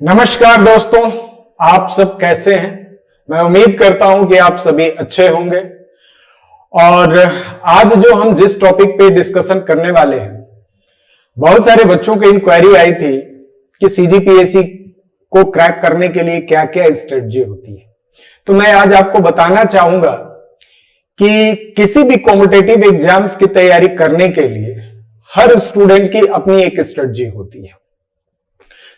नमस्कार दोस्तों, आप सब कैसे हैं। मैं उम्मीद करता हूं कि आप सभी अच्छे होंगे। और आज जो हम जिस टॉपिक पे डिस्कशन करने वाले हैं, बहुत सारे बच्चों की इंक्वायरी आई थी कि सीजीपीएससी को क्रैक करने के लिए क्या क्या स्ट्रेटजी होती है। तो मैं आज आपको बताना चाहूंगा कि किसी भी कॉम्पिटिटिव एग्जाम्स की तैयारी करने के लिए हर स्टूडेंट की अपनी एक स्ट्रेटजी होती है।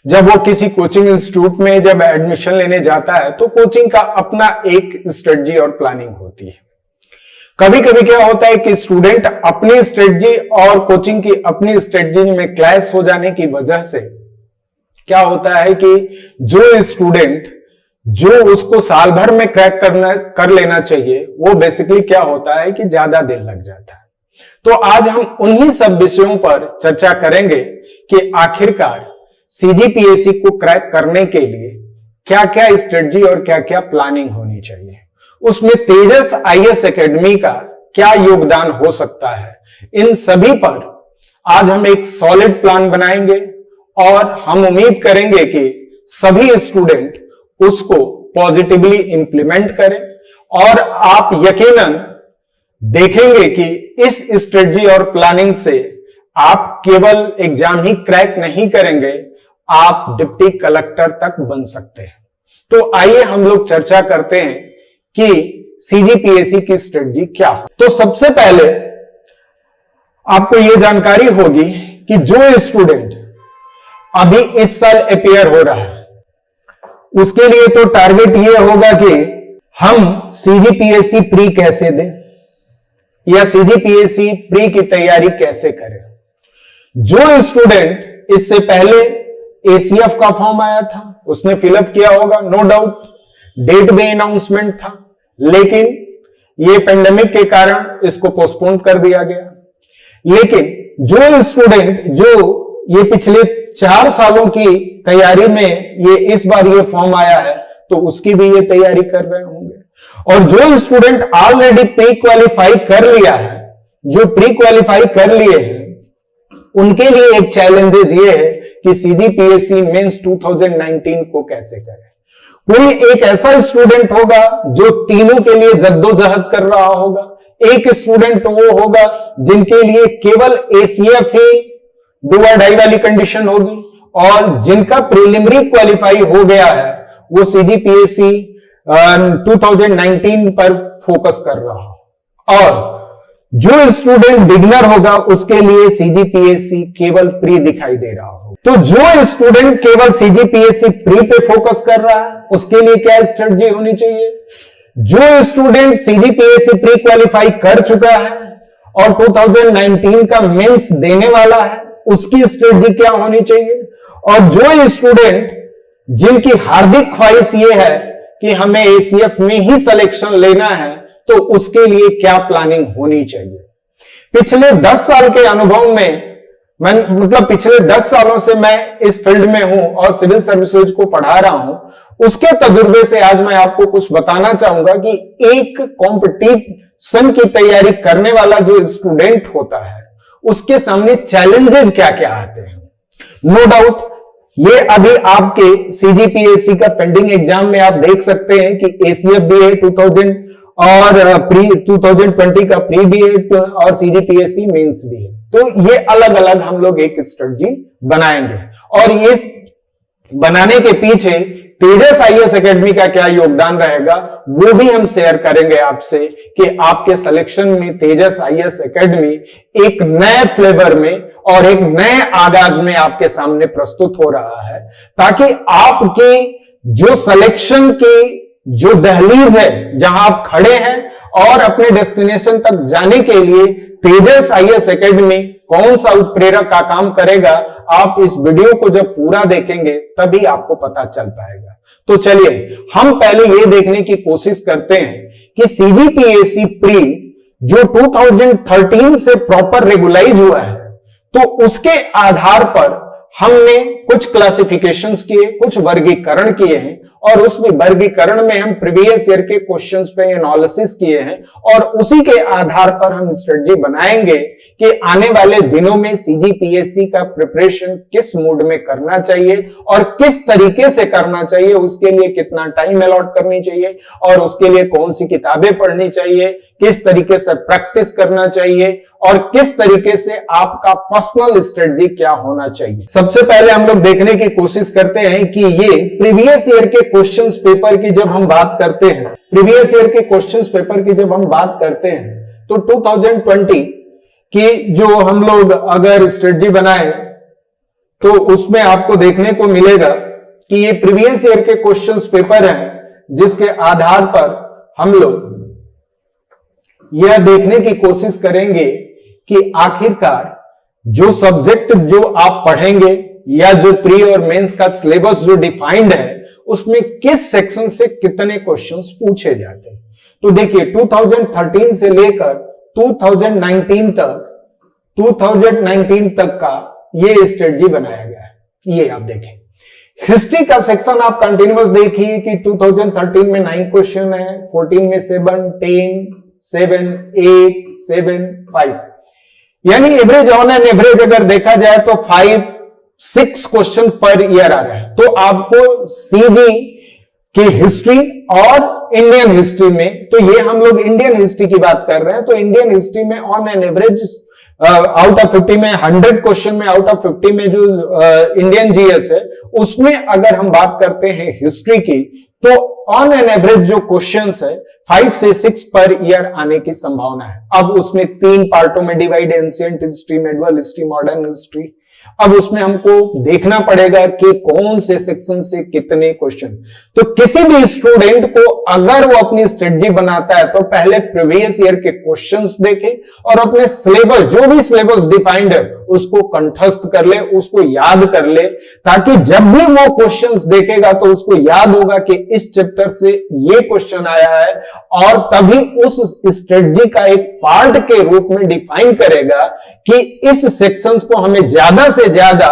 जब वो किसी कोचिंग इंस्टीट्यूट में जब एडमिशन लेने जाता है तो कोचिंग का अपना एक स्ट्रेटजी और प्लानिंग होती है। कभी कभी क्या होता है कि स्टूडेंट अपनी स्ट्रेटजी और कोचिंग की अपनी स्ट्रेटजी में क्लैश हो जाने की वजह से क्या होता है कि जो स्टूडेंट जो उसको साल भर में क्रैक कर लेना चाहिए, वो बेसिकली क्या होता है कि ज्यादा दिन लग जाता है। तो आज हम उन्हीं सब विषयों पर चर्चा करेंगे कि आखिरकार सीजीपीएससी को क्रैक करने के लिए क्या क्या स्ट्रेटजी और क्या क्या प्लानिंग होनी चाहिए, उसमें तेजस आईएएस एकेडमी का क्या योगदान हो सकता है। इन सभी पर आज हम एक सॉलिड प्लान बनाएंगे और हम उम्मीद करेंगे कि सभी स्टूडेंट उसको पॉजिटिवली इंप्लीमेंट करें और आप यकीनन देखेंगे कि इस स्ट्रेटजी और प्लानिंग से आप केवल एग्जाम ही क्रैक नहीं करेंगे, आप डिप्टी कलेक्टर तक बन सकते हैं। तो आइए हम लोग चर्चा करते हैं कि सीजीपीएससी की स्ट्रेटजी क्या है। तो सबसे पहले आपको यह जानकारी होगी कि जो स्टूडेंट अभी इस साल अपीयर हो रहा है, उसके लिए तो टारगेट यह होगा कि हम सीजीपीएससी प्री कैसे दें या सीजीपीएससी प्री की तैयारी कैसे करें। जो स्टूडेंट इससे पहले एसीएफ का फॉर्म आया था उसने फिलअप किया होगा, नो डाउट, डेट भी अनाउंसमेंट था, लेकिन ये पेंडेमिक के कारण इसको पोस्टपोन कर दिया गया। लेकिन जो स्टूडेंट जो ये पिछले 4 सालों की तैयारी में ये इस बार ये फॉर्म आया है, तो उसकी भी ये तैयारी कर रहे होंगे। और जो स्टूडेंट ऑलरेडी प्री क्वालिफाई कर लिया है, जो प्री क्वालिफाई कर लिए हैं, उनके लिए एक चैलेंजेस ये है कि सीजीपीएससी मेंस 2019 को कैसे करें। कोई एक ऐसा स्टूडेंट होगा जो तीनों के लिए जद्दोजहद कर रहा होगा, एक स्टूडेंट वो होगा जिनके लिए केवल एसीएफ ही डू और डाई वाली कंडीशन होगी, और जिनका प्रीलिमिनरी क्वालिफाई हो गया है वो सीजीपीएससी 2019 पर फोकस कर रहा हो। और जो स्टूडेंट बिगिनर होगा उसके लिए सीजीपीएससी केवल प्री दिखाई दे रहा हो। तो जो स्टूडेंट केवल सीजीपीएससी प्री पे फोकस कर रहा है उसके लिए क्या स्ट्रेटजी होनी चाहिए। जो स्टूडेंट सीजीपीएससी प्री क्वालिफाई कर चुका है और 2019 का मेंस देने वाला है, उसकी स्ट्रेटजी क्या होनी चाहिए। और जो स्टूडेंट जिनकी हार्दिक ख्वाहिश ये है कि हमें एसीएफ में ही सिलेक्शन लेना है, तो उसके लिए क्या प्लानिंग होनी चाहिए। पिछले 10 साल के अनुभव में पिछले 10 सालों से मैं इस फील्ड में हूं और सिविल सर्विसेज को पढ़ा रहा हूं, उसके तजुर्बे से आज मैं आपको कुछ बताना चाहूंगा कि एक कॉम्पिटिशन की तैयारी करने वाला जो स्टूडेंट होता है उसके सामने चैलेंजेस क्या क्या आते हैं। नो डाउट ये अभी आपके सीजीपीएससी का पेंडिंग एग्जाम में आप देख सकते हैं कि एसीएफ भी है 2000 और प्री 2020 का प्री भी है और सीजीपीएससी मेंस भी है। तो ये अलग अलग हम लोग एक स्ट्रेटजी बनाएंगे और ये बनाने के पीछे तेजस आईएएस एकेडमी का क्या योगदान रहेगा वो भी हम शेयर करेंगे आपसे कि आपके सिलेक्शन में तेजस आईएएस एकेडमी एक नए फ्लेवर में और एक नए आगाज में आपके सामने प्रस्तुत हो रहा है, ताकि आपकी जो सिलेक्शन की जो दहलीज है जहां आप खड़े हैं और अपने डेस्टिनेशन तक जाने के लिए तेजस आईएएस एकेडमी कौन सा उत्प्रेरक का काम करेगा, आप इस वीडियो को जब पूरा देखेंगे तभी आपको पता चल पाएगा। तो चलिए हम पहले ये देखने की कोशिश करते हैं कि सीजीपीएससी प्री जो 2013 से प्रॉपर रेगुलाइज हुआ है, तो उसके आधार पर हमने कुछ क्लासिफिकेशंस किए, कुछ वर्गीकरण किए हैं, और उस वर्गीकरण में हम प्रीवियस ईयर के क्वेश्चंस पे एनालिसिस किए हैं, और उसी के आधार पर हम स्ट्रेटजी बनाएंगे कि आने वाले दिनों में सीजीपीएससी का प्रिपरेशन किस मूड में करना चाहिए और किस तरीके से करना चाहिए, उसके लिए कितना टाइम अलॉट करनी चाहिए और उसके लिए कौन सी किताबें पढ़नी चाहिए, किस तरीके से प्रैक्टिस करना चाहिए और किस तरीके से आपका पर्सनल स्ट्रेटजी क्या होना चाहिए। सबसे पहले हम लोग देखने की कोशिश करते हैं कि ये प्रीवियस ईयर के क्वेश्चंस पेपर की जब हम बात करते हैं, प्रीवियस ईयर के क्वेश्चंस पेपर की जब हम बात करते हैं तो 2020 की जो हम लोग अगर स्ट्रेटजी बनाए तो उसमें आपको देखने को मिलेगा कि ये प्रीवियस ईयर के क्वेश्चंस पेपर हैं जिसके आधार पर हम लोग यह देखने की कोशिश करेंगे कि आखिरकार जो सब्जेक्ट जो आप पढ़ेंगे या जो प्री और मेंस का सिलेबस जो डिफाइंड है उसमें किस सेक्शन से कितने क्वेश्चंस पूछे जाते हैं। तो देखिए 2013 से लेकर 2019 तक का ये स्ट्रेटजी बनाया गया है। ये आप देखें, हिस्ट्री का सेक्शन आप कंटिन्यूअस देखिए कि 2013 में 9 क्वेश्चन है, 14 में 7, 10, 7, 8, 7, 5, यानी एवरेज ऑन एन एवरेज अगर देखा जाए तो 5-6 क्वेश्चन पर ईयर आ रहा है। तो आपको सीजी की हिस्ट्री और इंडियन हिस्ट्री में, तो ये हम लोग इंडियन हिस्ट्री की बात कर रहे हैं, तो इंडियन हिस्ट्री में on an average out of 50 में 100 क्वेश्चन में आउट ऑफ 50 में जो इंडियन जीएस है उसमें अगर हम बात करते हैं हिस्ट्री की तो ऑन एन एवरेज जो क्वेश्चंस है 5 से 6 पर ईयर आने की संभावना है। अब उसमें 3 पार्टों में divide, ancient history, medieval history, modern history. अब उसमें हमको देखना पड़ेगा कि कौन से सेक्शन से कितने क्वेश्चन। तो किसी भी स्टूडेंट को अगर वो अपनी स्ट्रेटजी बनाता है तो पहले प्रीवियस ईयर के क्वेश्चंस देखे और अपने सिलेबस, जो भी सिलेबस डिफाइंड है उसको कंठस्थ कर ले, उसको याद कर ले, ताकि जब भी वो क्वेश्चंस देखेगा तो उसको याद होगा कि इस चैप्टर से ये क्वेश्चन आया है, और तभी उस स्ट्रेटजी का एक पार्ट के रूप में डिफाइन करेगा कि इस सेक्शंस को हमें ज्यादा से ज्यादा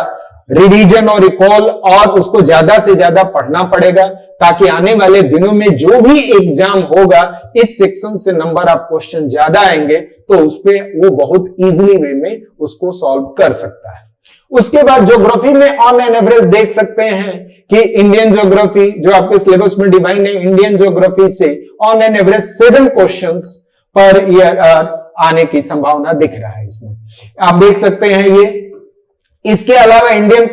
रिवीजन और रिकॉल और उसको ज्यादा से ज्यादा पढ़ना पड़ेगा, ताकि आने वाले दिनों में जो भी एग्जाम होगा इस सेक्शन से नंबर ऑफ क्वेश्चन ज्यादा आएंगे तो उस पे वो बहुत इजीली वे में उसको सॉल्व कर सकता है। उसके बाद ज्योग्राफी में ऑन एन एवरेज देख सकते हैं कि इंडियन ज्योग्राफी जो आपके सिलेबस में डिवाइड है, इंडियन ज्योग्राफी से on an average 7 questions per year आने की संभावना दिख रहा है। इसमें आप देख सकते हैं ये। इसके अलावा इंडियन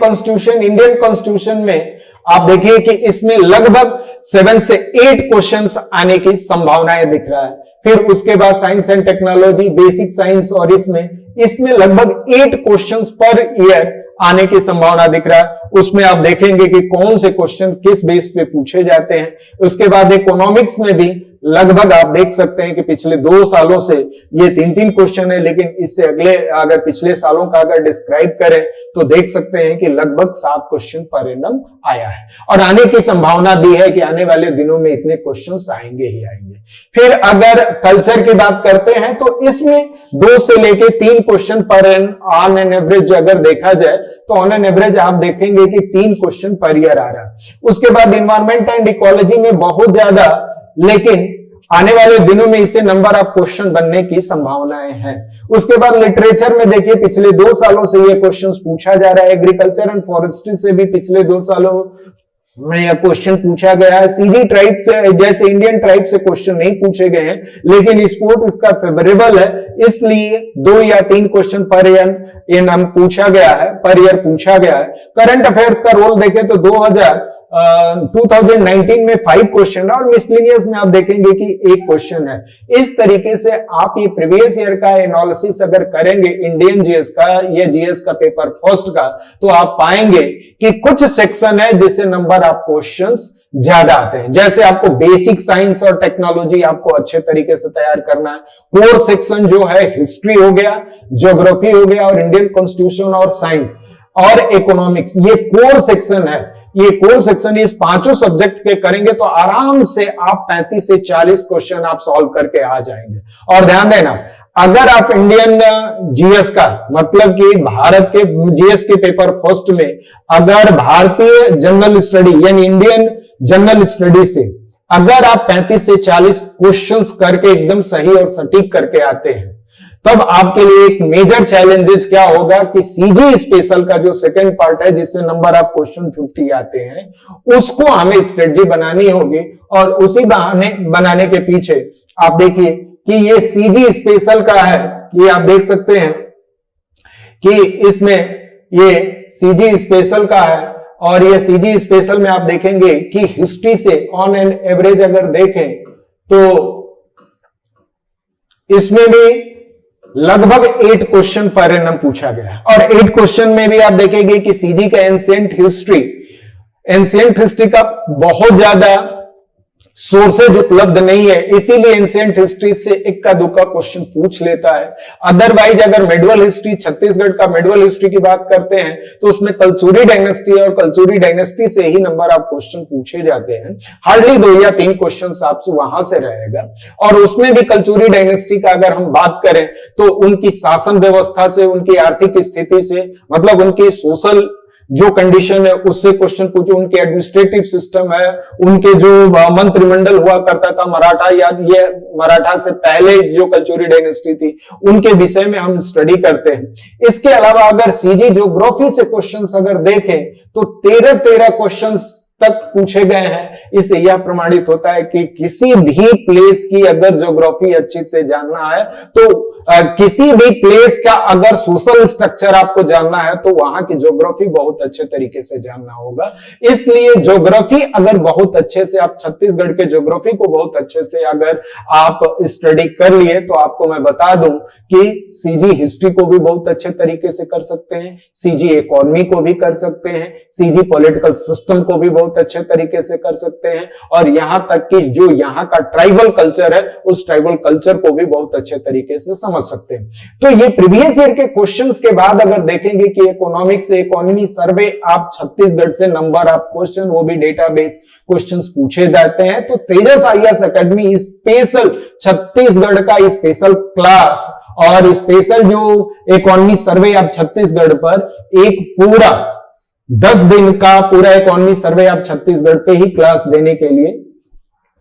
कॉन्स्टिट्यूशन में आप देखिए कि इसमें लगभग 7 से 8 क्वेश्चंस आने की संभावनाएं दिख रहा है। फिर उसके बाद science and technology, basic science, और इसमें लगभग 8 क्वेश्चंस पर ईयर आने की संभावना दिख रहा है। उसमें आप देखेंगे कि कौन से क्वेश्चन किस बेस पे पूछे जाते हैं। उसके बाद इकोनॉमिक्स में भी लगभग आप देख सकते हैं कि पिछले 2 सालों से ये 3-3 क्वेश्चन है, लेकिन इससे अगले अगर पिछले सालों का अगर डिस्क्राइब करें तो देख सकते हैं कि लगभग 7 क्वेश्चन पर एनम आया है, और आने की संभावना भी है कि आने वाले दिनों में इतने क्वेश्चंस आएंगे ही आएंगे। फिर अगर कल्चर की बात करते हैं तो इसमें 2 से लेके 3 क्वेश्चन पर ऑन एन एवरेज अगर देखा जाए तो ऑन एन एवरेज आप देखेंगे कि 3 क्वेश्चन पर ईयर आ रहा है। उसके बाद इन्वायरमेंट एंड इकोलॉजी में बहुत ज्यादा, लेकिन आने वाले दिनों में इससे नंबर ऑफ क्वेश्चन बनने की संभावनाएं हैं। उसके बाद लिटरेचर में देखिए पिछले 2 सालों से ये क्वेश्चंस पूछा जा रहा है। एग्रीकल्चर एंड फॉरेस्ट्री से भी पिछले 2 सालों में यह क्वेश्चन पूछा गया है। सीजी ट्राइब से, जैसे इंडियन ट्राइब से क्वेश्चन नहीं पूछे गए हैं, लेकिन स्पोर्ट इसका फेवरेबल है, इसलिए 2 या 3 क्वेश्चन पर ईयर पूछा गया है, पर ईयर पूछा गया है। करंट अफेयर्स का रोल देखें तो 2019 में 5 क्वेश्चन है, और मिसलेनियस में आप देखेंगे कि 1 क्वेश्चन है। इस तरीके से आप ये प्रीवियस ईयर का एनालिसिस अगर करेंगे इंडियन जीएस का या जीएस का पेपर फर्स्ट का, तो आप पाएंगे कि कुछ सेक्शन है जिससे नंबर ऑफ क्वेश्चंस ज्यादा आते हैं। जैसे आपको बेसिक साइंस और टेक्नोलॉजी आपको अच्छे तरीके से तैयार करना है। कोर सेक्शन जो है हिस्ट्री हो गया, ज्योग्राफी हो गया, और इंडियन कॉन्स्टिट्यूशन और साइंस और इकोनॉमिक्स, ये कोर सेक्शन है। ये कोर सेक्शन इस 5 सब्जेक्ट के करेंगे तो आराम से आप 35 से 40 क्वेश्चन आप सॉल्व करके आ जाएंगे। और ध्यान देना, अगर आप इंडियन जीएस का मतलब कि भारत के जीएस के पेपर फर्स्ट में अगर भारतीय जनरल स्टडी यानी इंडियन जनरल स्टडी से अगर आप 35 से 40 क्वेश्चंस करके एकदम सही और सटीक करके आते हैं, तब आपके लिए एक मेजर चैलेंजेस क्या होगा कि सीजी स्पेशल का जो सेकंड पार्ट है जिससे नंबर आप क्वेश्चन 50 आते हैं, उसको हमें स्ट्रेटजी बनानी होगी। और उसी बहाने बनाने के पीछे आप देखिए कि ये सीजी स्पेशल का है, ये आप देख सकते हैं कि इसमें ये सीजी स्पेशल का है। और ये सीजी स्पेशल में आप देखेंगे कि हिस्ट्री से ऑन एंड एवरेज अगर देखें तो इसमें भी लगभग 8 क्वेश्चन पर एनम पूछा गया है। और 8 क्वेश्चन में भी आप देखेंगे कि सीजी का एंशिएंट हिस्ट्री का बहुत ज्यादा सोर्सेज उपलब्ध नहीं है, इसीलिए एंशिएंट हिस्ट्री से इक्का दुक्का क्वेश्चन पूछ लेता है। अदरवाइज अगर मेडुअल हिस्ट्री, छत्तीसगढ़ का मेडुअल हिस्ट्री की बात करते हैं तो उसमें कलचुरी डायनेस्टी और कलचुरी डायनेस्टी से ही नंबर आप क्वेश्चन पूछे जाते हैं। हार्डली 2 या 3 क्वेश्चन आपसे वहां से रहेगा। और उसमें भी कलचुरी डायनेस्टी का अगर हम बात करें तो उनकी शासन व्यवस्था से, उनकी आर्थिक स्थिति से, मतलब उनकी सोशल जो कंडीशन है उससे क्वेश्चन पूछो, उनके एडमिनिस्ट्रेटिव सिस्टम है, उनके जो मंत्रिमंडल हुआ करता था मराठा या ये मराठा से पहले जो कलचुरी डायनेस्टी थी, उनके विषय में हम स्टडी करते हैं। इसके अलावा अगर सीजी ज्योग्राफी से क्वेश्चंस अगर देखें तो 13 क्वेश्चंस तक पूछे गए हैं। इससे यह प्रमाणित होता है कि किसी भी प्लेस की अगर ज्योग्राफी अच्छी से जानना है तो किसी भी प्लेस का अगर सोशल स्ट्रक्चर आपको जानना है तो वहां की ज्योग्राफी बहुत अच्छे तरीके से जानना होगा। इसलिए ज्योग्राफी अगर बहुत अच्छे से आप छत्तीसगढ़ के ज्योग्राफी को बहुत अच्छे से अगर आप स्टडी कर लिए तो आपको मैं बता दूं कि सीजी हिस्ट्री को भी बहुत अच्छे तरीके से कर सकते हैं, सीजी इकोनॉमी को भी कर सकते हैं, सीजी पॉलिटिकल सिस्टम को भी बहुत अच्छे तरीके से कर सकते हैं, और यहां तक कि जो यहां का ट्राइबल कल्चर है उस ट्राइबल कल्चर को भी बहुत अच्छे तरीके से समझ सकते हैं। तो ये प्रीवियस ईयर के क्वेश्चंस के बाद अगर देखेंगे कि इकोनॉमिक्स से इकोनॉमी सर्वे आप छत्तीसगढ़ से नंबर आप क्वेश्चन वो भी डेटाबेस क्वेश्चंस पूछे जाते हैं, तो तेजस आईएएस एकेडमी स्पेशल छत्तीसगढ़ का स्पेशल क्लास और स्पेशल जो इकोनॉमी सर्वे आप छत्तीसगढ़ पर एक पूरा 10 दिन का पूरा इकोनॉमी सर्वे आप छत्तीसगढ़ पे ही क्लास देने के लिए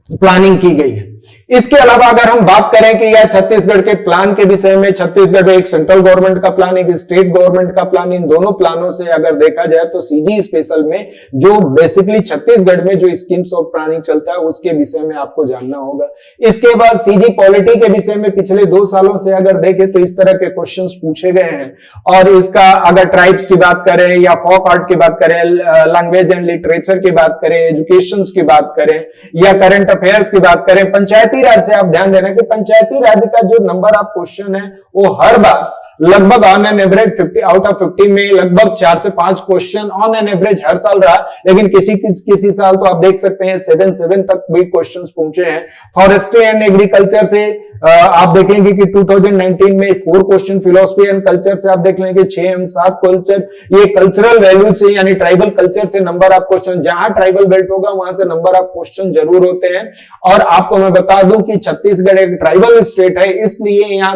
प्लानिंग की गई है। इसके अलावा अगर हम बात करें कि यह छत्तीसगढ़ के प्लान के विषय में, छत्तीसगढ़ में एक सेंट्रल गवर्नमेंट का प्लान, एक स्टेट गवर्नमेंट का प्लान, इन दोनों प्लानों से अगर देखा जाए तो सीजी स्पेशल में जो बेसिकली छत्तीसगढ़ में जो स्कीम्स ऑफ प्लानिंग चलता है उसके विषय में आपको जानना होगा। इसके बाद सीजी पॉलिटी के विषय में पिछले 2 सालों से अगर देखें तो इस तरह के क्वेश्चन पूछे गए हैं। और इसका अगर ट्राइब्स की बात करें या फोक आर्ट की बात करें, लैंग्वेज एंड लिटरेचर की बात करें, एजुकेशन की बात करें या करंट अफेयर्स की बात करें, पंचायती राज से आप ध्यान देना कि पंचायती राज का जो नंबर आप क्वेश्चन है वो हर बार लगभग on an average 50 out of 50 में लगभग 4 से 5 क्वेश्चन ऑन एन एवरेज हर साल रहा। लेकिन किसी साल तो आप देख सकते हैं 7 तक भी क्वेश्चंस पहुंचे हैं। फॉरेस्ट्री एंड एग्रीकल्चर से आप देखेंगे कि 2019 में 4 क्वेश्चन, फिलोसफी एंड कल्चर से आप देख लेंगे 6 एवं 7 कल्चर, ये कल्चरल वैल्यू से यानी ट्राइबल कल्चर से नंबर ऑफ क्वेश्चन, जहां ट्राइबल बेल्ट होगा वहां से नंबर ऑफ क्वेश्चन जरूर होते हैं। और आपको मैं बता दूं कि छत्तीसगढ़ एक ट्राइबल स्टेट है, इसलिए यहां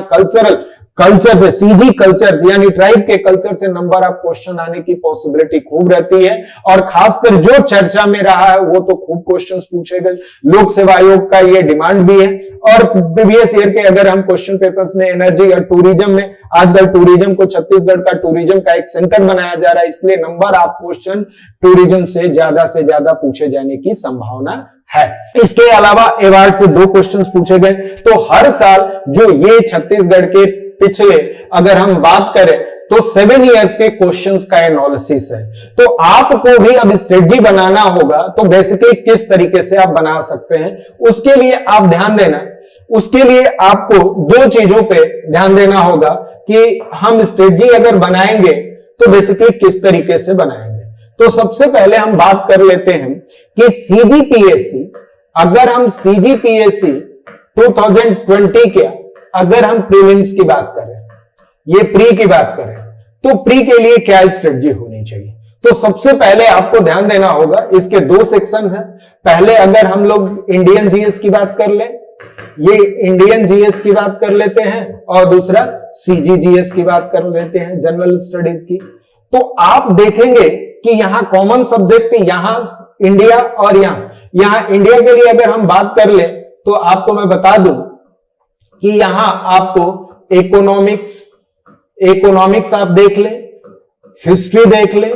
कल्चर से, सीजी कल्चर यानी ट्राइब के कल्चर से नंबर ऑफ क्वेश्चन आने की पॉसिबिलिटी खूब रहती है। और खासकर जो चर्चा में रहा है वो तो खूब क्वेश्चंस पूछे गए। लोक सेवा आयोग का ये डिमांड भी है। और प्रीवियस ईयर के अगर हम क्वेश्चन पेपर्स में एनर्जी और टूरिज्म में, आजकल टूरिज्म को छत्तीसगढ़ का टूरिज्म का एक सेंटर बनाया जा रहा है, इसलिए नंबर ऑफ क्वेश्चन टूरिज्म से ज्यादा पूछे जाने की संभावना है। इसके अलावा अवार्ड से 2 क्वेश्चंस पूछे गए। तो हर साल जो ये छत्तीसगढ़ के पिछले अगर हम बात करें तो 7 इयर्स के क्वेश्चंस का एनालिसिस है। तो आपको भी अब स्ट्रेटजी बनाना होगा, तो बेसिकली किस तरीके से आप बना सकते हैं उसके लिए आप ध्यान देना। उसके लिए आपको 2 चीजों पे ध्यान देना होगा कि हम स्ट्रेटजी अगर बनाएंगे तो बेसिकली किस तरीके से बनाएंगे। तो सबसे पहले हम बात कर लेते हैं कि सीजीपीएससी, अगर हम सीजीपीएससी 2020 के अगर हम प्रीलिम्स की बात करें, ये प्री की बात करें, तो प्री के लिए क्या स्ट्रेटजी होनी चाहिए। तो सबसे पहले आपको ध्यान देना होगा, इसके 2 सेक्शन है। पहले अगर हम लोग इंडियन जीएस की बात कर ले ये इंडियन जीएस की बात कर लेते हैं और दूसरा सीजीजीएस की बात कर लेते हैं, जनरल स्टडीज की। तो आप देखेंगे कि यहां कॉमन सब्जेक्ट यहां इंडिया और यहां इंडिया के लिए अगर हम बात कर ले तो आपको मैं बता दूं कि यहां आपको इकोनॉमिक्स आप देख ले, हिस्ट्री देख ले,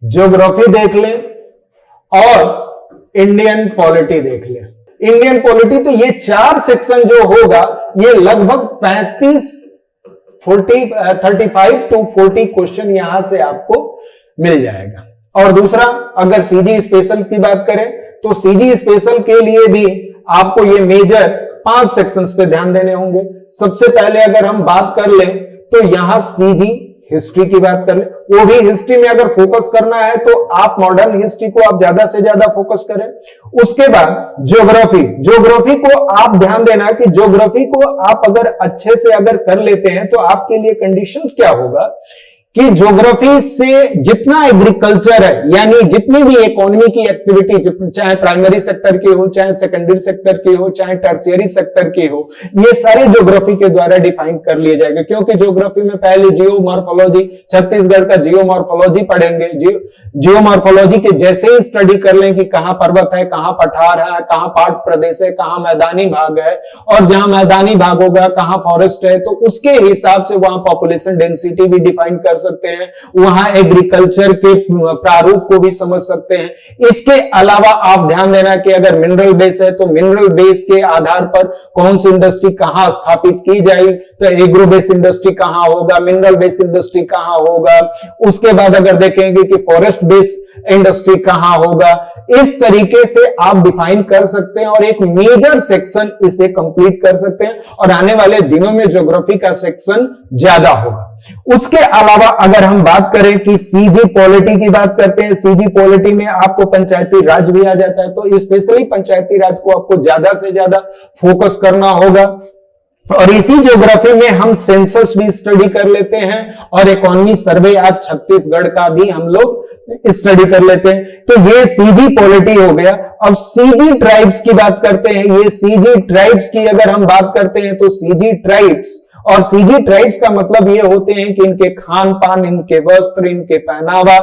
ज्योग्राफी देख ले और इंडियन पॉलिटी देख ले। इंडियन पॉलिटी तो ये 4 सेक्शन जो होगा ये लगभग 35 टू 40 क्वेश्चन यहां से आपको मिल जाएगा। और दूसरा अगर सीजी स्पेशल की बात करें तो सीजी स्पेशल के लिए भी आपको ये मेजर 5 सेक्शंस पे ध्यान देने होंगे। सबसे पहले अगर हम बात कर लें तो यहां सीजी हिस्ट्री की बात कर ले, वो भी हिस्ट्री में अगर फोकस करना है तो आप मॉडर्न हिस्ट्री को आप ज्यादा से ज्यादा फोकस करें। उसके बाद ज्योग्राफी को आप ध्यान देना कि ज्योग्राफी को आप अगर अच्छे से अगर कर लेते हैं तो आपके लिए कंडीशंस क्या होगा कि ज्योग्राफी से जितना एग्रीकल्चर है यानी जितनी भी इकोनॉमी की एक्टिविटी, चाहे प्राइमरी सेक्टर की हो, चाहे सेकेंडरी सेक्टर की हो, चाहे टर्शियरी सेक्टर की हो, ये सारे ज्योग्राफी के द्वारा डिफाइन कर लिए जाएंगे। क्योंकि ज्योग्राफी में पहले जियोमॉर्फोलॉजी, छत्तीसगढ़ का जियोमॉर्फोलॉजी पढ़ेंगे। जियोमॉर्फोलॉजी के जैसे ही स्टडी कर लें कि कहां पर्वत है, कहां पठार है, कहां पहाड़ प्रदेश है, कहां मैदानी भाग है, और जहां मैदानी भाग होगा कहां फॉरेस्ट है, तो उसके हिसाब से वहां पॉपुलेशन डेंसिटी भी डिफाइन कर सकते हैं, वहां एग्रीकल्चर के प्रारूप को भी समझ सकते हैं। इसके अलावा आप ध्यान देना कि अगर मिनरल बेस है तो मिनरल बेस के आधार पर कौन सी इंडस्ट्री कहां स्थापित की जाएगी, तो एग्रो बेस इंडस्ट्री कहां होगा, मिनरल बेस इंडस्ट्री कहां होगा। उसके बाद अगर देखेंगे कि फॉरेस्ट बेस इंडस्ट्री कहां होगा। इस तरीके से आप डिफाइन कर सकते हैं और एक मेजर सेक्शन इसे कंप्लीट कर सकते हैं, और आने वाले दिनों में ज्योग्राफी का सेक्शन ज्यादा होगा। उसके अलावा अगर हम बात करें कि सीजी पॉलिटी की बात करते हैं, सीजी पॉलिटी में आपको पंचायती राज भी आ जाता है, तो स्पेशली पंचायती राज को आपको ज्यादा से ज्यादा फोकस करना होगा। और इसी ज्योग्राफी में हम सेंसस भी स्टडी कर लेते हैं और इकोनॉमी सर्वे आज छत्तीसगढ़ का भी हम लोग स्टडी कर लेते हैं। तो ये सीजी पॉलिटी हो गया। अब सीजी ट्राइब्स की बात करते हैं। ये सीजी ट्राइब्स की अगर हम बात करते हैं तो सीजी ट्राइब्स, और सीजी ट्राइब्स का मतलब ये होते हैं कि इनके खान पान, इनके वस्त्र, इनके पहनावा,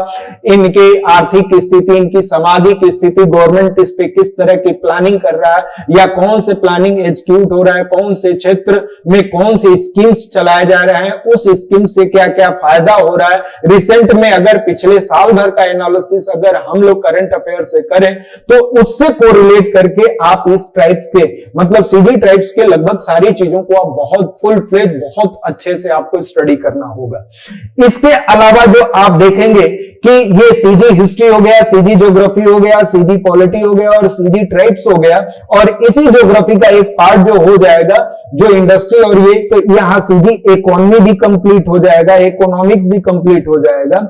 इनके आर्थिक स्थिति, इनकी सामाजिक स्थिति, गवर्नमेंट इस पे किस तरह की प्लानिंग कर रहा है या कौन से प्लानिंग एग्जीक्यूट हो रहा है, कौन से क्षेत्र में कौन से स्कीम्स चलाए जा रहे हैं, उस स्कीम से क्या क्या फायदा हो रहा है। रिसेंट में अगर पिछले साल भर का एनालिसिस अगर हम लोग करंट अफेयर से करें तो उससे कोरिलेट करके आप इस ट्राइब्स के मतलब सीजी ट्राइब्स के लगभग सारी चीजों को आप बहुत फुल फ्लेज बहुत अच्छे से आपको स्टडी करना होगा। इसके अलावा जो आप देखेंगे कि ये सीजी हिस्ट्री हो गया, सीजी ज्योग्राफी हो गया, सीजी पॉलिटी हो गया और सीजी ट्राइब्स हो गया, और इसी ज्योग्राफी का एक पार्ट जो हो जाएगा जो इंडस्ट्री, और ये तो यहां सीजी इकोनॉमी भी कंप्लीट हो जाएगा, इकोनॉमिक्स भी कंप्लीट हो जाएगा।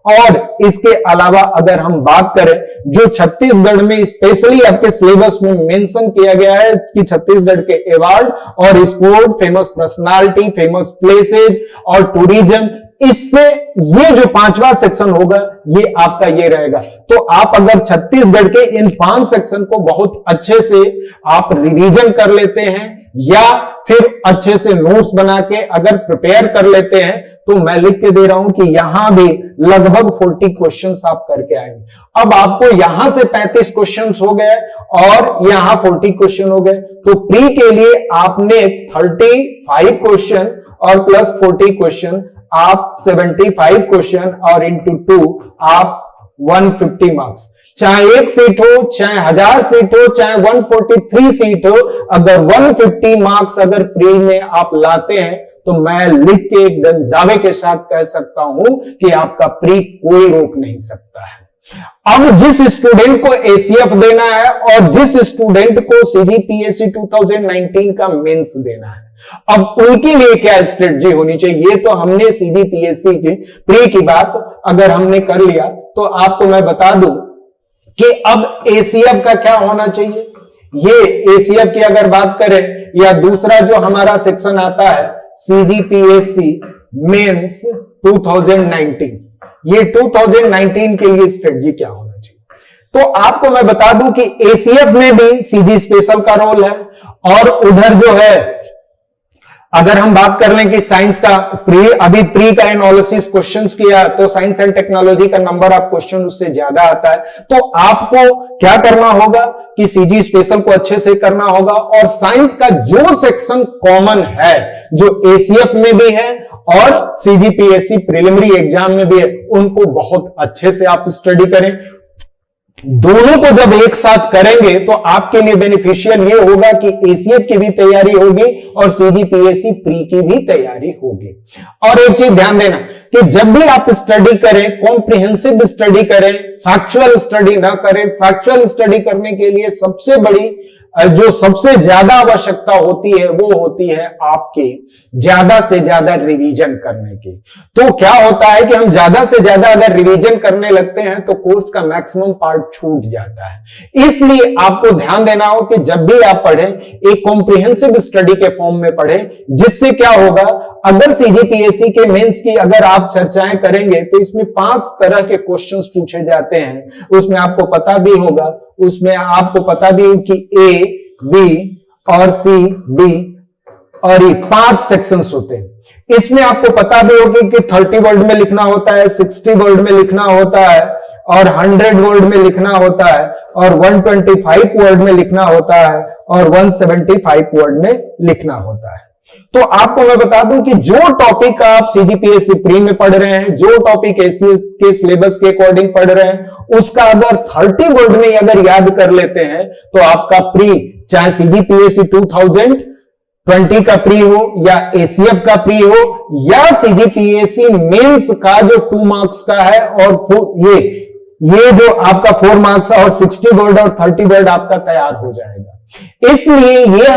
और इसके अलावा अगर हम बात करें जो छत्तीसगढ़ में स्पेशली आपके सिलेबस में मेंशन किया गया है कि छत्तीसगढ़ के अवार्ड और sport, famous personality, famous places और टूरिज्म, इससे ये जो 5वां सेक्शन होगा ये आपका ये रहेगा। तो आप अगर छत्तीसगढ़ के इन 5 सेक्शन को बहुत अच्छे से आप रिवीजन कर लेते हैं या फिर अच्छे से नोट्स बना के अगर प्रिपेयर कर लेते हैं तो मैं लिख के दे रहा हूं कि यहां भी लगभग 40 क्वेश्चंस आप करके आएंगे। अब आपको यहां से 35 क्वेश्चंस हो गए और यहां 40 क्वेश्चन हो गए, तो प्री के लिए आपने 35 क्वेश्चन और प्लस 40 क्वेश्चन, आप 75 क्वेश्चन और इंटू 2 आप 150 मार्क्स। चाहे 1 सीट हो, चाहे 1000 सीट हो, चाहे 143 सीट हो, अगर 150 मार्क्स अगर प्री में आप लाते हैं तो मैं लिख के एकदम दावे के साथ कह सकता हूं कि आपका प्री कोई रोक नहीं सकता है। अब जिस स्टूडेंट को एसीएफ देना है और जिस स्टूडेंट को सीजीपीएससी 2019 का मेंस देना है, अब उनके लिए क्या स्ट्रेटजी होनी चाहिए, ये तो हमने सीजीपीएससी की प्री की बात अगर हमने कर लिया तो आपको मैं बता दूं कि अब एसीएफ का क्या होना चाहिए। ये एसीएफ की अगर बात करें या दूसरा जो हमारा सेक्शन आता है सीजीपीएससी मेंस 2019, ये 2019 के लिए स्ट्रेटजी क्या होना चाहिए। तो आपको मैं बता दूं कि एसीएफ में भी सीजी स्पेशल का रोल है, और उधर जो है अगर हम बात कर लें कि साइंस का अभी प्री का एनालिसिस क्वेश्चंस किया तो साइंस एंड टेक्नोलॉजी का नंबर ऑफ क्वेश्चन उससे ज्यादा आता है। तो आपको क्या करना होगा कि सीजी स्पेशल को अच्छे से करना होगा, और साइंस का जो सेक्शन कॉमन है जो एसीएफ में भी है और सीजीपीएससी प्रीलिमिनरी एग्जाम में भी है, उनको बहुत अच्छे से आप स्टडी करें। दोनों को जब एक साथ करेंगे तो आपके लिए बेनिफिशियल ये होगा कि एसीएफ की भी तैयारी होगी और सीजीपीएससी प्री की भी तैयारी होगी। और एक चीज ध्यान देना कि जब भी आप स्टडी करें, कॉम्प्रिहेंसिव स्टडी करें, फैक्चुअल स्टडी ना करें। फैक्चुअल स्टडी करने के लिए सबसे बड़ी जो सबसे ज्यादा आवश्यकता होती है वो होती है आपकी ज्यादा से ज्यादा रिवीजन करने की। तो क्या होता है कि हम ज्यादा से ज्यादा अगर रिवीजन करने लगते हैं तो कोर्स का मैक्सिमम पार्ट छूट जाता है। इसलिए आपको ध्यान देना हो कि जब भी आप पढ़ें एक कॉम्प्रिहेंसिव स्टडी के फॉर्म में पढ़ें, जिससे क्या होगा, अगर सीजीपीएससी के मेंस की अगर आप चर्चाएं करेंगे तो इसमें 5 तरह के क्वेश्चंस पूछे जाते हैं। उसमें आपको पता भी होगा, उसमें आपको पता भी हो कि ए, बी और सी, डी और ई 5 सेक्शंस होते हैं। इसमें आपको पता भी होगा कि 30 वर्ड में लिखना होता है, 60 वर्ड में लिखना होता है और 100 वर्ड में लिखना होता है और 125 वर्ड में लिखना होता है और 175 वर्ड में लिखना होता है। तो आपको मैं बता दूं कि जो टॉपिक आप सीजीपीएससी प्री में पढ़ रहे हैं, जो टॉपिक एसीएफ के सिलेबस के अकॉर्डिंग पढ़ रहे हैं, उसका अगर 30 वर्ड में अगर याद कर लेते हैं तो आपका प्री, चाहे सीजीपीएससी 2020 का प्री हो या एसीएफ का प्री हो या सीजीपीएससी मेंस का जो 2 मार्क्स का है और ये जो आपका 4 मार्क्स और 60 वर्ड और 30 वर्ड आपका तैयार हो जाएगा। इसलिए ये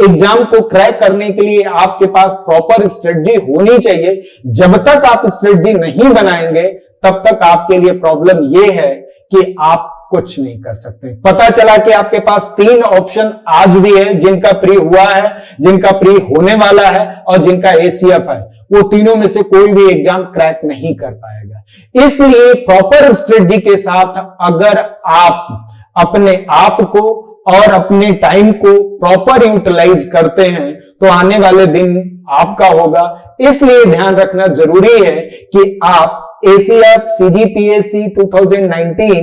एग्जाम को क्रैक करने के लिए आपके पास प्रॉपर स्ट्रेटजी होनी चाहिए। जब तक आप स्ट्रेटजी नहीं बनाएंगे तब तक आपके लिए प्रॉब्लम ये है कि आप कुछ नहीं कर सकते। पता चला कि आपके पास 3 ऑप्शन आज भी है, जिनका प्री हुआ है, जिनका प्री होने वाला है और जिनका एसीएफ है, वो तीनों में से कोई भी एग्जाम क्रैक नहीं कर पाएगा। इसलिए प्रॉपर स्ट्रेटजी के साथ अगर आप अपने आप को और अपने टाइम को प्रॉपर यूटिलाइज करते हैं तो आने वाले दिन आपका होगा। इसलिए ध्यान रखना जरूरी है कि आप एसीएफ, सीजीपीएससी 2019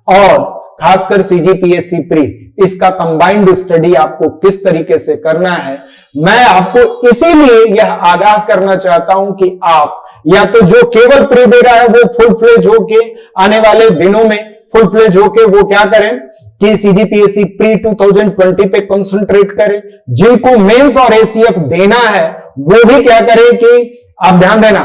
और खासकर सीजीपीएससी प्री, इसका कंबाइंड स्टडी आपको किस तरीके से करना है, मैं आपको इसीलिए यह आगाह करना चाहता हूं कि आप या तो जो केवल प्री दे रहा है वो फुल फ्लेज होके आने वाले दिनों में फुल फ्लेज होके वो क्या करें कि सीजीपीएससी प्री 2020 पे कंसंट्रेट करें। जिनको मेंस और एसीएफ देना है वो भी क्या करें कि आप ध्यान देना,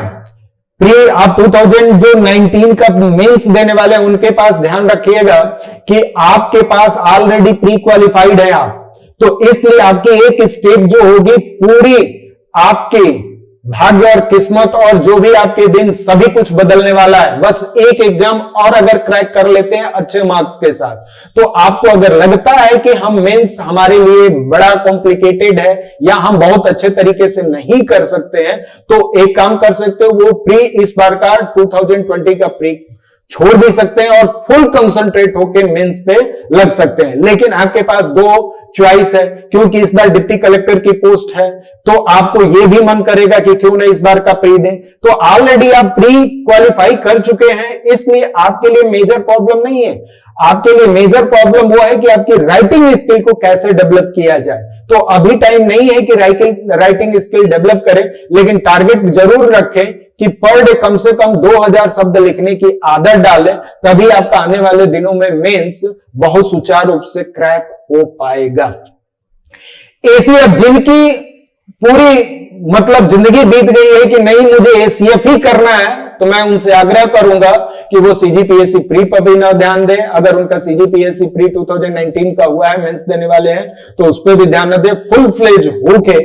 प्री आप 2019 का मेंस देने वाले उनके पास ध्यान रखिएगा कि आपके पास ऑलरेडी प्री क्वालिफाइड है आप, तो इसलिए आपकी एक स्टेप जो होगी पूरी आपकी भाग्य और किस्मत और जो भी आपके दिन सभी कुछ बदलने वाला है। बस एक एग्जाम और अगर क्रैक कर लेते हैं अच्छे मार्क के साथ, तो आपको अगर लगता है कि हम मेंस हमारे लिए बड़ा कॉम्प्लिकेटेड है या हम बहुत अच्छे तरीके से नहीं कर सकते हैं, तो एक काम कर सकते हो, वो प्री इस बार का 2020 का प्री छोड़ भी सकते हैं और फुल कंसंट्रेट होकर मेंस पे लग सकते हैं। लेकिन आपके पास 2 चॉइस है, क्योंकि इस बार डिप्टी कलेक्टर की पोस्ट है तो आपको यह भी मन करेगा कि क्यों नहीं इस बार का प्री दें। तो ऑलरेडी आप प्री क्वालिफाई कर चुके हैं, इसलिए आपके लिए मेजर प्रॉब्लम नहीं है। आपके लिए मेजर प्रॉब्लम वो है कि आपकी राइटिंग स्किल को कैसे डेवलप किया जाए। तो अभी टाइम नहीं है कि राइटिंग स्किल डेवलप करें, लेकिन टारगेट जरूर रखें कि पर डे कम से कम 2000 शब्द लिखने की आदत डालें, तभी आपका आने वाले दिनों में मेंस बहुत सुचारू रूप से क्रैक हो पाएगा। एसीएफ जिनकी पूरी मतलब जिंदगी बीत गई है कि नहीं मुझे एसीएफ ही करना है, तो मैं उनसे आग्रह करूंगा कि वो सीजीपीएससी प्री पर भी ना ध्यान दें। अगर उनका सीजीपीएससी प्री 2019 का हुआ है, मेंस देने वाले हैं, तो उस पर भी ध्यान न दें। फुल फ्लेज होके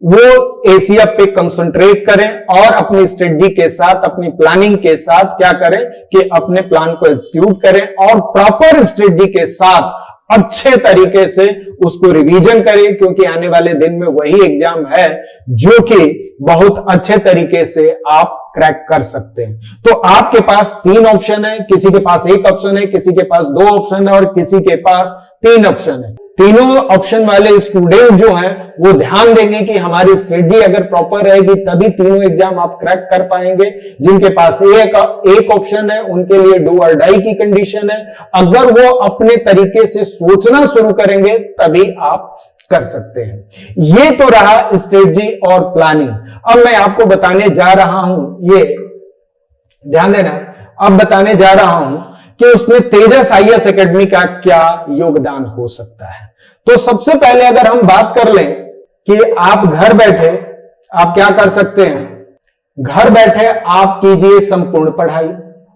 वो एसीएफ पे कंसंट्रेट करें और अपनी स्ट्रेटजी के साथ, अपनी प्लानिंग के साथ क्या करें कि अपने प्लान को एग्जीक्यूट करें और प्रॉपर स्ट्रेटजी के साथ अच्छे तरीके से उसको रिवीजन करें, क्योंकि आने वाले दिन में वही एग्जाम है जो कि बहुत अच्छे तरीके से आप क्रैक कर सकते हैं। तो आपके पास 3 ऑप्शन है, किसी के पास 1 ऑप्शन है, किसी के पास 2 ऑप्शन है और किसी के पास 3 ऑप्शन है। तीनों ऑप्शन वाले स्टूडेंट जो हैं वो ध्यान देंगे कि हमारी स्ट्रेटजी अगर प्रॉपर रहेगी तभी तीनों एग्जाम आप क्रैक कर पाएंगे। जिनके पास एक ऑप्शन है उनके लिए डू और डाई की कंडीशन है। अगर वो अपने तरीके से सोचना शुरू करेंगे तभी आप कर सकते हैं। ये तो रहा स्ट्रेटजी और प्लानिंग। अब मैं आपको बताने जा रहा हूं, ये ध्यान देना, अब बताने जा रहा हूं कि उसमें तेजस आईएएस एकेडमी का क्या योगदान हो सकता है। तो सबसे पहले अगर हम बात कर लें कि आप घर बैठे आप क्या कर सकते हैं, घर बैठे आप कीजिए संपूर्ण पढ़ाई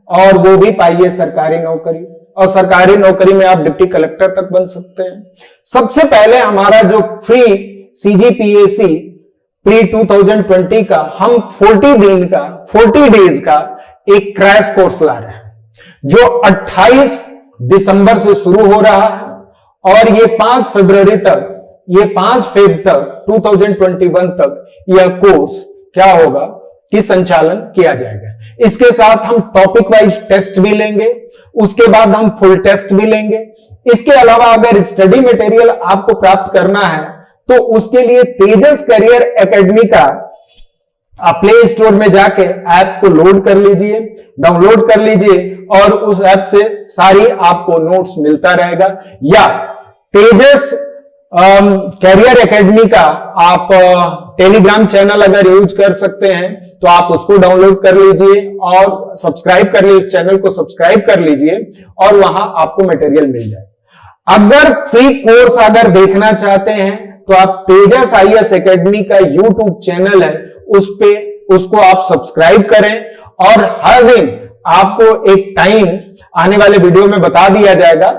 और वो भी पाइए सरकारी नौकरी, और सरकारी नौकरी में आप डिप्टी कलेक्टर तक बन सकते हैं। सबसे पहले हमारा जो फ्री सीजीपीएससी प्री 2020 का हम 40 डेज का एक क्रैश कोर्स ला रहे हैं जो 28 दिसंबर से शुरू हो रहा है और ये 5 फरवरी तक, ये 5 फेब तक 2021 तक यह कोर्स क्या होगा कि संचालन किया जाएगा। इसके साथ हम टॉपिक वाइज टेस्ट भी लेंगे, उसके बाद हम फुल टेस्ट भी लेंगे। इसके अलावा अगर स्टडी मटेरियल आपको प्राप्त करना है तो उसके लिए तेजस करियर एकेडमी का आप प्ले स्टोर में जाके ऐप को लोड कर लीजिए, डाउनलोड कर लीजिए और उस ऐप से सारी आपको नोट्स मिलता रहेगा। या तेजस करियर एकेडमी का आप टेलीग्राम चैनल अगर यूज कर सकते हैं तो आप उसको डाउनलोड कर लीजिए और सब्सक्राइब कर लीजिए, उस चैनल को सब्सक्राइब कर लीजिए और वहां आपको मटेरियल मिल जाए। अगर फ्री कोर्स अगर देखना चाहते हैं तो आप तेजस आईएएस एकेडमी का यूट्यूब चैनल है उसको आप सब्सक्राइब करें और हर दिन आपको एक टाइम आने वाले वीडियो में बता दिया जाएगा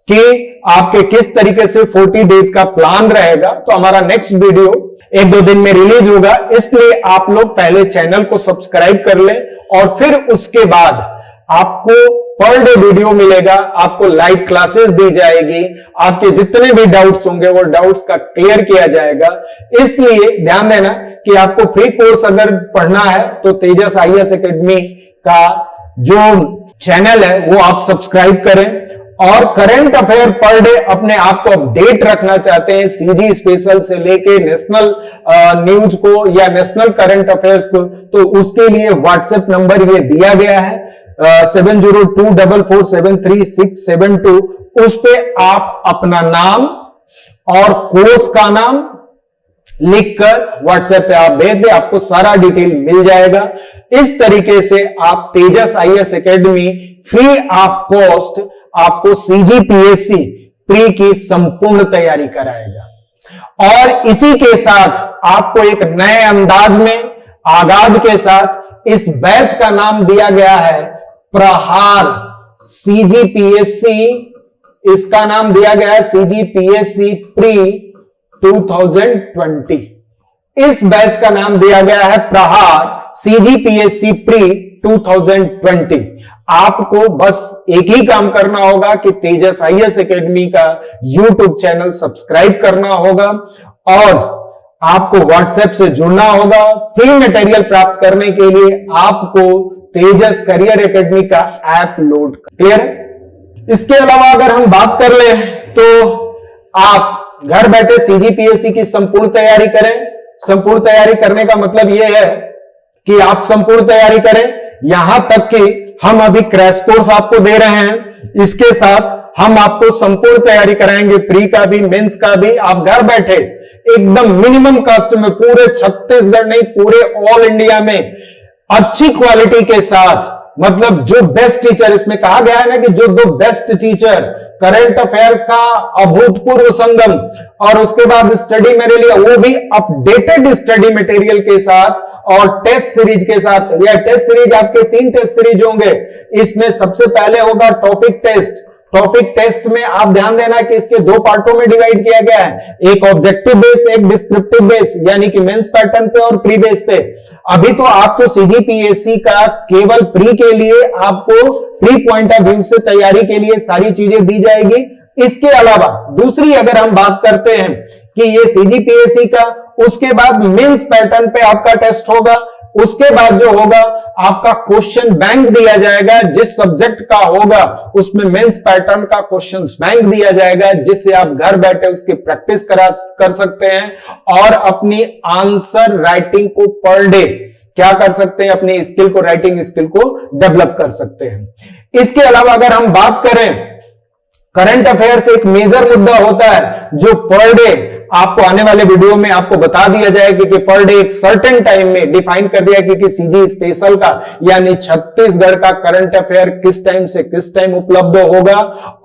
कि आपके किस तरीके से 40 डेज का प्लान रहेगा। तो हमारा नेक्स्ट वीडियो 1-2 दिन में रिलीज होगा, इसलिए आप लोग पहले चैनल को सब्सक्राइब कर लें और फिर उसके बाद आपको पर डे वीडियो मिलेगा, आपको लाइव क्लासेस दी जाएगी, आपके जितने भी डाउट्स होंगे वो डाउट्स का क्लियर किया जाएगा। इसलिए ध्यान देना कि आपको फ्री कोर्स अगर पढ़ना है तो तेजस आईएएस एकेडमी का जो चैनल है वो आप सब्सक्राइब करें और करंट अफेयर पर डे अपने आप को अपडेट रखना चाहते हैं, सीजी स्पेशल से लेके नेशनल न्यूज को या नेशनल करंट अफेयर्स को, तो उसके लिए व्हाट्सएप नंबर ये दिया गया है 7024473672। उस पे आप अपना नाम और कोर्स का नाम लिखकर व्हाट्सएप पे आप भेज दें, आपको सारा डिटेल मिल जाएगा। इस तरीके से आप Tejas IAS Academy free of cost आपको सीजीपीएससी प्री की संपूर्ण तैयारी कराएगा और इसी के साथ आपको एक नए अंदाज में आगाज के साथ इस बैच का नाम दिया गया है प्रहार सीजीपीएससी, इसका नाम दिया गया है सीजीपीएससी प्री 2020। इस बैच का नाम दिया गया है प्रहार सीजीपीएससी प्री 2020। आपको बस एक ही काम करना होगा कि तेजस आईएएस एकेडमी का यूट्यूब चैनल सब्सक्राइब करना होगा और आपको व्हाट्सएप से जुड़ना होगा। फ्री मटेरियल प्राप्त करने के लिए आपको तेजस करियर एकेडमी का ऐप लोड क्लियर है। इसके अलावा अगर हम बात कर ले तो आप घर बैठे सीजीपीएससी की संपूर्ण तैयारी करें। संपूर्ण तैयारी करने का मतलब यह है कि आप संपूर्ण तैयारी करें, यहां तक कि हम अभी क्रैश कोर्स आपको दे रहे हैं, इसके साथ हम आपको संपूर्ण तैयारी कराएंगे, प्री का भी मेंस का भी। आप घर बैठे एकदम मिनिमम कॉस्ट में पूरे छत्तीसगढ़ नहीं पूरे ऑल इंडिया में अच्छी क्वालिटी के साथ, मतलब जो बेस्ट टीचर, इसमें कहा गया है ना कि जो दो बेस्ट टीचर, करंट अफेयर्स का अभूतपूर्व संगम और उसके बाद स्टडी मटेरियल, वो भी अपडेटेड स्टडी मटेरियल के साथ और टेस्ट सीरीज के साथ। या टेस्ट सीरीज आपके 3 टेस्ट सीरीज होंगे। इसमें सबसे पहले होगा टॉपिक टेस्ट। टॉपिक टेस्ट में आप ध्यान देना कि इसके 2 पार्टों में डिवाइड किया गया है, एक ऑब्जेक्टिव बेस, एक डिस्क्रिप्टिव बेस, यानी कि मेंस पैटर्न पे और प्री बेस पे। अभी तो आपको सीजीपीएससी का केवल प्री के लिए आपको प्री पॉइंट ऑफ व्यू से तैयारी के लिए सारी चीजें दी जाएगी। इसके अलावा दूसरी अगर हम बात करते हैं कि ये सीजीपीएससी का, उसके बाद मेंस पैटर्न पे आपका टेस्ट होगा, उसके बाद जो होगा आपका क्वेश्चन बैंक दिया जाएगा, जिस सब्जेक्ट का होगा उसमें मेंस पैटर्न का क्वेश्चन बैंक दिया जाएगा, जिससे आप घर बैठे उसकी प्रैक्टिस कर सकते हैं और अपनी आंसर राइटिंग को पर डे क्या कर सकते हैं, अपनी स्किल को, राइटिंग स्किल को डेवलप कर सकते हैं। इसके अलावा अगर हम बात करें करंट अफेयर्स, एक मेजर मुद्दा होता है जो पर डे आपको आने वाले वीडियो में आपको बता दिया जाएगा कि पर डे एक सर्टेन टाइम में डिफाइन कर दिया कि सीजी स्पेशल का यानी छत्तीसगढ़ का करंट अफेयर किस टाइम से किस टाइम उपलब्ध होगा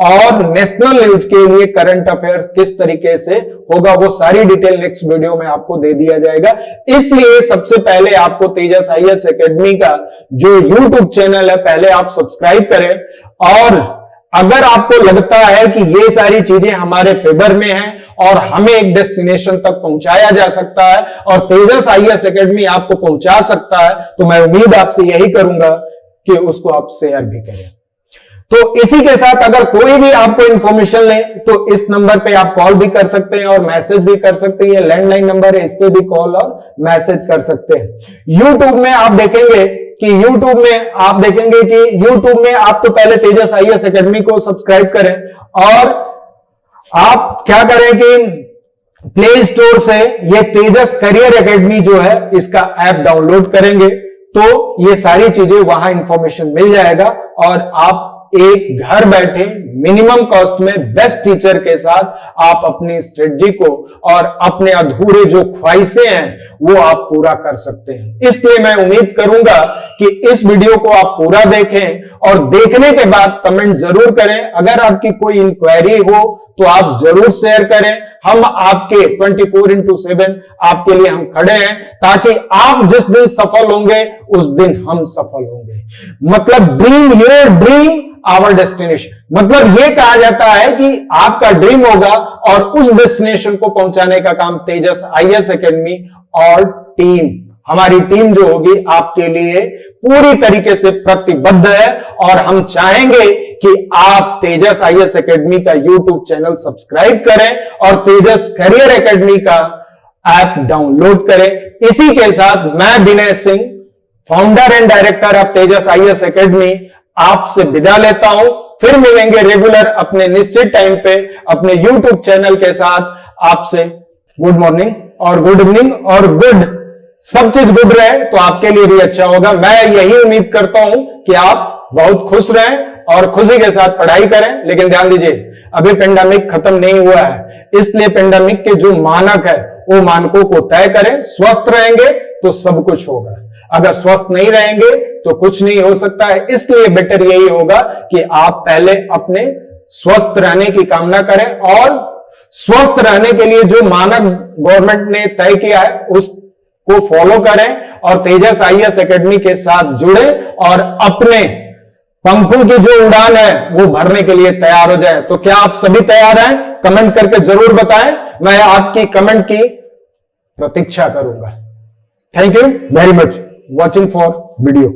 और नेशनल न्यूज के लिए करंट अफेयर्स किस तरीके से होगा, वो सारी डिटेल नेक्स्ट वीडियो में आपको दे दिया जाएगा। इसलिए सबसे पहले आपको तेजस आईएएस एकेडमी का जो यूट्यूब चैनल है पहले आप सब्सक्राइब करें, और अगर आपको लगता है कि ये सारी चीजें हमारे फेवर में हैं और हमें एक डेस्टिनेशन तक पहुंचाया जा सकता है और तेजस आईएएस एकेडमी आपको पहुंचा सकता है, तो मैं उम्मीद आपसे यही करूंगा कि उसको आप शेयर भी करें। तो इसी के साथ अगर कोई भी आपको इंफॉर्मेशन ले तो इस नंबर पे आप कॉल भी कर सकते हैं और मैसेज भी कर सकते हैं। ये लैंडलाइन नंबर है, इस पे भी कॉल और मैसेज कर सकते हैं। यूट्यूब में आप देखेंगे कि यूट्यूब में आप तो पहले तेजस आईएएस एकेडमी को सब्सक्राइब करें और आप क्या करें कि प्ले स्टोर से ये तेजस करियर एकेडमी जो है इसका ऐप डाउनलोड करेंगे तो ये सारी चीजें वहां इंफॉर्मेशन मिल जाएगा और आप एक घर बैठे मिनिमम कॉस्ट में बेस्ट टीचर के साथ आप अपनी स्ट्रेटजी को और अपने अधूरे जो ख्वाहिशें हैं वो आप पूरा कर सकते हैं। इसलिए मैं उम्मीद करूंगा कि इस वीडियो को आप पूरा देखें और देखने के बाद कमेंट जरूर करें। अगर आपकी कोई इंक्वायरी हो तो आप जरूर शेयर करें। हम आपके 24/7 आपके लिए हम खड़े हैं ताकि आप जिस दिन सफल होंगे उस दिन हम सफल होंगे। मतलब dream your dream our destination, मतलब ये कहा जाता है कि आपका ड्रीम होगा और उस डेस्टिनेशन को पहुंचाने का काम तेजस आईएएस एकेडमी और टीम, हमारी टीम जो होगी आपके लिए पूरी तरीके से प्रतिबद्ध है। और हम चाहेंगे कि आप तेजस आईएएस एकेडमी का यूट्यूब चैनल सब्सक्राइब करें और तेजस करियर एकेडमी का ऐप डाउनलोड करें। इसी के साथ मैं Vinay Singh, founder and director of Tejas IAS Academy, आपसे विदा लेता हूं। फिर मिलेंगे रेगुलर अपने निश्चित टाइम पे अपने YouTube चैनल के साथ। आपसे गुड मॉर्निंग और गुड इवनिंग और गुड, सब चीज गुड रहे तो आपके लिए भी अच्छा होगा। मैं यही उम्मीद करता हूं कि आप बहुत खुश रहें और खुशी के साथ पढ़ाई करें। लेकिन ध्यान दीजिए अभी पेंडेमिक खत्म नहीं हुआ है, इसलिए पेंडेमिक के जो मानक है वो मानकों को तय करें। स्वस्थ रहेंगे तो सब कुछ होगा, अगर स्वस्थ नहीं रहेंगे तो कुछ नहीं हो सकता है। इसलिए बेटर यही होगा कि आप पहले अपने स्वस्थ रहने की कामना करें और स्वस्थ रहने के लिए जो मानक गवर्नमेंट ने तय किया है उसको फॉलो करें और तेजस आईएएस एकेडमी के साथ जुड़े और अपने पंखों की जो उड़ान है वो भरने के लिए तैयार हो जाए। तो क्या आप सभी तैयार हैं? कमेंट करके जरूर बताएं, मैं आपकी कमेंट की प्रतीक्षा करूंगा। Thank you very much watching for video.